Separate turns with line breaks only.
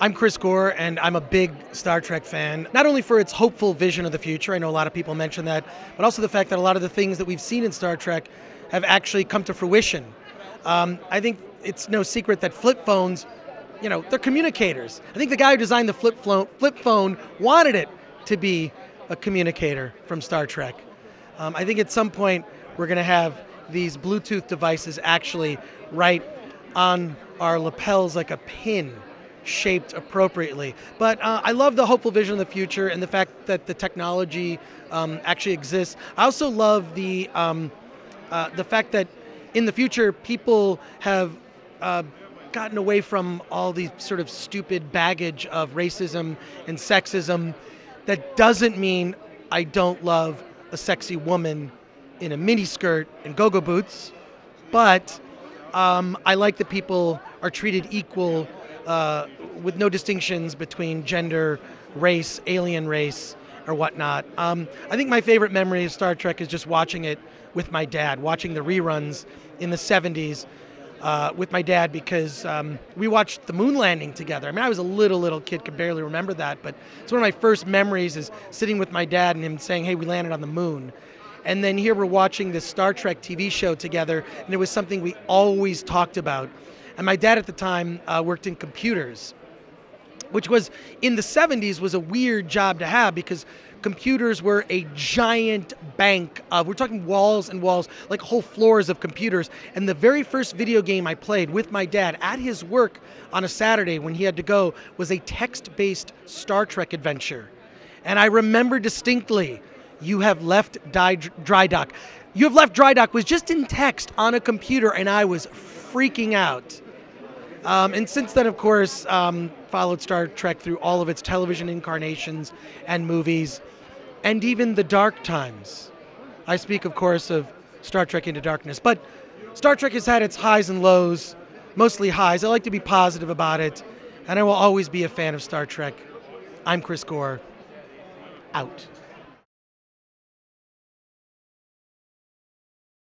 I'm Chris Gore, and I'm a big Star Trek fan, not only for its hopeful vision of the future, I know a lot of people mention that, but also the fact that a lot of the things that we've seen in Star Trek have actually come to fruition. I think it's no secret that flip phones, they're communicators. I think the guy who designed the flip phone wanted it to be a communicator from Star Trek. I think at some point we're going to have these Bluetooth devices actually right on our lapels like a pin, shaped appropriately. But I love the hopeful vision of the future and the fact that the technology actually exists. I also love the fact that in the future people have gotten away from all these sort of stupid baggage of racism and sexism. That doesn't mean I don't love a sexy woman in a miniskirt and go-go boots, but I like that people are treated equal with no distinctions between gender, race, alien race, or whatnot. I think my favorite memory of Star Trek is just watching it with my dad, watching the reruns in the 70s with my dad, because we watched the moon landing together. I mean, I was a little kid, could barely remember that, but it's one of my first memories is sitting with my dad and him saying, hey, we landed on the moon. And then here we're watching this Star Trek TV show together, and it was something we always talked about. And my dad at the time worked in computers, which was, in the 70s, was a weird job to have because computers were a giant bank of, we're talking walls and walls, like whole floors of computers. And the very first video game I played with my dad at his work on a Saturday when he had to go was a text-based Star Trek adventure. And I remember distinctly, you have left dry dock. You have left dry dock was just in text on a computer, and I was freaking out. And since then, of course, followed Star Trek through all of its television incarnations and movies, and even the dark times. I speak, of course, of Star Trek Into Darkness. But Star Trek has had its highs and lows, mostly highs. I like to be positive about it, and I will always be a fan of Star Trek. I'm Chris Gore. Out.